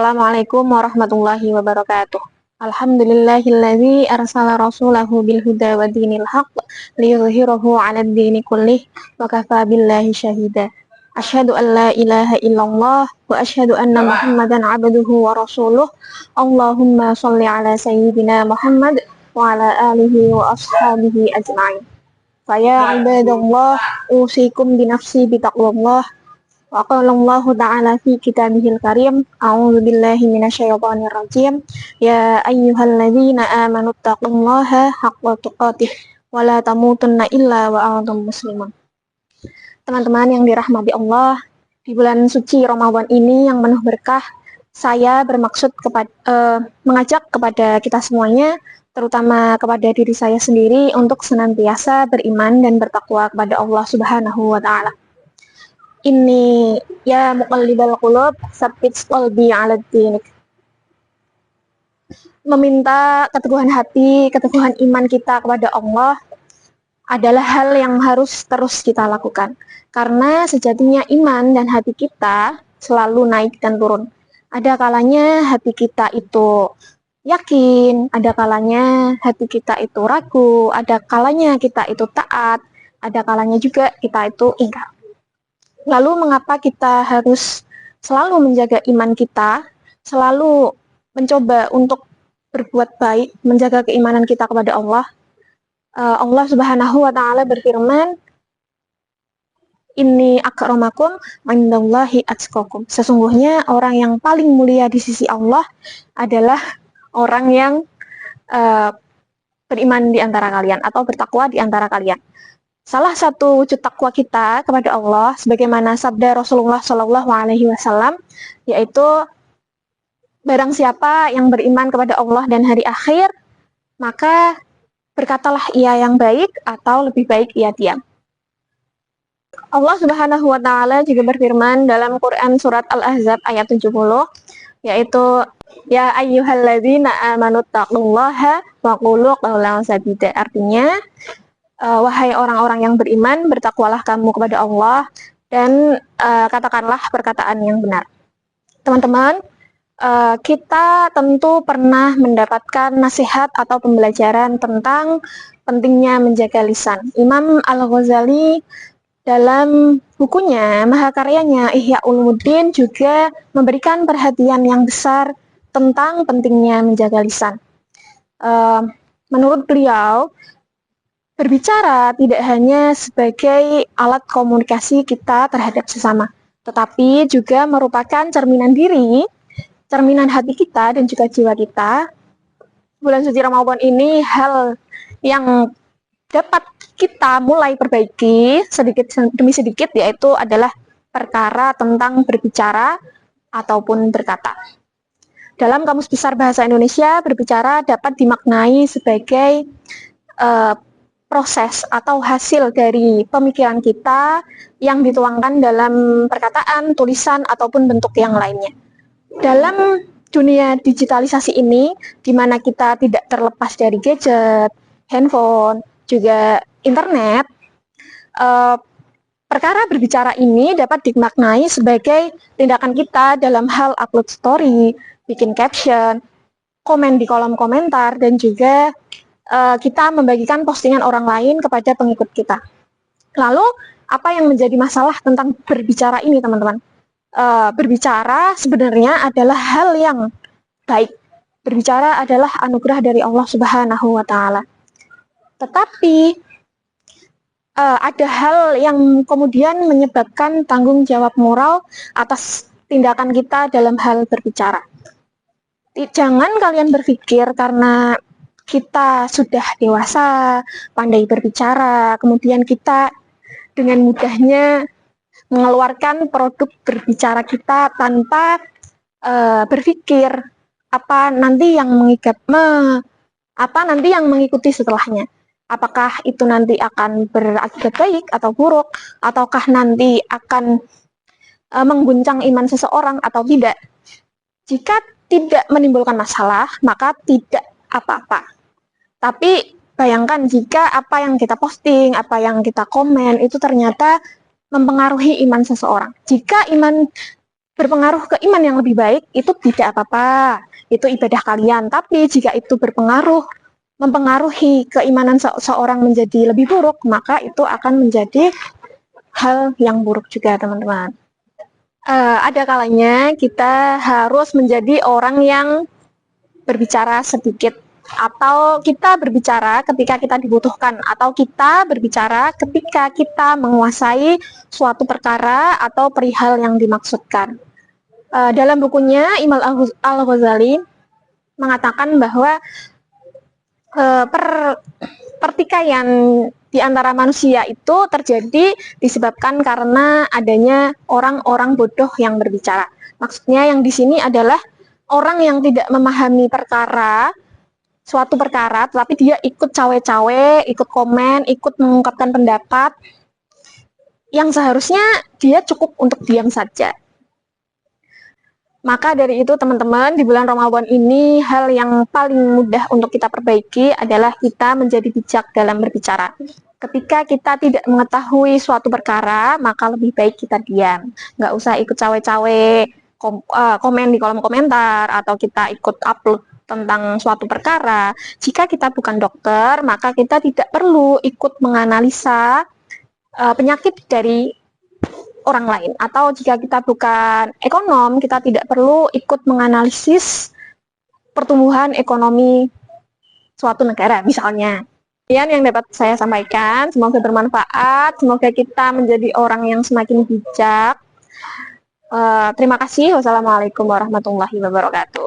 Assalamualaikum warahmatullahi wabarakatuh. Alhamdulillahilladzi arsala rasulahu bil huda wa dinil haqq liyudhhirahu 'alad dini kullih wa kafa billahi syahida. Asyhadu an la ilaha illallah wa asyhadu anna Muhammadan 'abduhu wa rasuluh. Allahumma shalli 'ala sayyidina Muhammad wa 'ala alihi wa ashabihi ajma'in. Faya ibadallah usikum bi nafsi bi taqwallah. Wa qala Allah ta'ala fi kitabihil karim, a'udzu billahi minasyaitonir rajim, ya ayyuhalladzina amanu taqullaha haqqa tuqatih wa la tamutunna illa wa antum muslimun. Teman-teman yang dirahmati Allah, di bulan suci Ramadan ini yang penuh berkah, saya bermaksud mengajak kepada kita semuanya, terutama kepada diri saya sendiri, untuk senantiasa beriman dan bertakwa kepada Allah Subhanahu wa Ta'ala. Ini ya muqallibal qulub tsabbit qalbi 'ala dinik. Meminta keteguhan hati, keteguhan iman kita kepada Allah adalah hal yang harus terus kita lakukan. Karena sejatinya iman dan hati kita selalu naik dan turun. Ada kalanya hati kita itu yakin, ada kalanya hati kita itu ragu, ada kalanya kita itu taat, ada kalanya juga kita itu ingkar. Lalu mengapa kita harus selalu menjaga iman kita, selalu mencoba untuk berbuat baik, menjaga keimanan kita kepada Allah? Allah Subhanahu wa Ta'ala berfirman, Inni akramakum indallahi atqakum. Sesungguhnya orang yang paling mulia di sisi Allah adalah orang yang beriman di antara kalian atau bertakwa di antara kalian. Salah satu wujud takwa kita kepada Allah, sebagaimana sabda Rasulullah Shallallahu Alaihi Wasallam, yaitu barang siapa yang beriman kepada Allah dan hari akhir, maka berkatalah ia yang baik atau lebih baik ia diam. Allah Subhanahu Wa Taala juga berfirman dalam Quran surat Al-Ahzab ayat 70, yaitu ya ayyuhalladzina amanu taqullaha wa qulu qawlan sadida. Artinya, wahai orang-orang yang beriman, bertakwalah kamu kepada Allah dan katakanlah perkataan yang benar. Teman-teman, kita tentu pernah mendapatkan nasihat atau pembelajaran tentang pentingnya menjaga lisan. Imam Al-Ghazali dalam bukunya, mahakaryanya Ihya Ulumuddin juga memberikan perhatian yang besar tentang pentingnya menjaga lisan. Menurut beliau, berbicara tidak hanya sebagai alat komunikasi kita terhadap sesama, tetapi juga merupakan cerminan diri, cerminan hati kita dan juga jiwa kita. Bulan suci Ramadan ini hal yang dapat kita mulai perbaiki sedikit demi sedikit, yaitu adalah perkara tentang berbicara ataupun berkata. Dalam Kamus Besar Bahasa Indonesia, berbicara dapat dimaknai sebagai proses atau hasil dari pemikiran kita yang dituangkan dalam perkataan, tulisan, ataupun bentuk yang lainnya. Dalam dunia digitalisasi ini, di mana kita tidak terlepas dari gadget, handphone, juga internet, perkara berbicara ini dapat dimaknai sebagai tindakan kita dalam hal upload story, bikin caption, komen di kolom komentar, dan juga kita membagikan postingan orang lain kepada pengikut kita. Lalu, apa yang menjadi masalah tentang berbicara ini, teman-teman? Berbicara sebenarnya adalah hal yang baik. Berbicara adalah anugerah dari Allah Subhanahu wa Ta'ala. Tetapi, ada hal yang kemudian menyebabkan tanggung jawab moral atas tindakan kita dalam hal berbicara. Jangan kalian berpikir karena kita sudah dewasa, pandai berbicara, kemudian kita dengan mudahnya mengeluarkan produk berbicara kita tanpa berpikir apa nanti yang mengikuti setelahnya. Apakah itu nanti akan berakibat baik atau buruk, ataukah nanti akan mengguncang iman seseorang atau tidak. Jika tidak menimbulkan masalah, maka tidak apa-apa. Tapi bayangkan jika apa yang kita posting, apa yang kita komen itu ternyata mempengaruhi iman seseorang. Jika iman berpengaruh ke iman yang lebih baik, itu tidak apa-apa. Itu ibadah kalian. Tapi jika itu mempengaruhi keimanan seorang menjadi lebih buruk, maka itu akan menjadi hal yang buruk juga, teman-teman. Ada kalanya kita harus menjadi orang yang berbicara sedikit, atau kita berbicara ketika kita dibutuhkan, atau kita berbicara ketika kita menguasai suatu perkara atau perihal yang dimaksudkan. Dalam bukunya Imam Al-Ghazali mengatakan bahwa pertikaian di antara manusia itu terjadi disebabkan karena adanya orang-orang bodoh yang berbicara. Maksudnya yang di sini adalah orang yang tidak memahami suatu perkara, tetapi dia ikut cawe-cawe, ikut komen, ikut mengungkapkan pendapat yang seharusnya dia cukup untuk diam saja. Maka dari itu teman-teman, di bulan Ramadan ini hal yang paling mudah untuk kita perbaiki adalah kita menjadi bijak dalam berbicara. Ketika kita tidak mengetahui suatu perkara, maka lebih baik kita diam. Nggak usah ikut cawe-cawe, komen di kolom komentar, atau kita ikut upload tentang suatu perkara. Jika kita bukan dokter, maka kita tidak perlu ikut menganalisa penyakit dari orang lain. Atau jika kita bukan ekonom, kita tidak perlu ikut menganalisis pertumbuhan ekonomi suatu negara misalnya. Sekian yang dapat saya sampaikan, semoga bermanfaat, semoga kita menjadi orang yang semakin bijak. Terima kasih. Wassalamualaikum warahmatullahi wabarakatuh.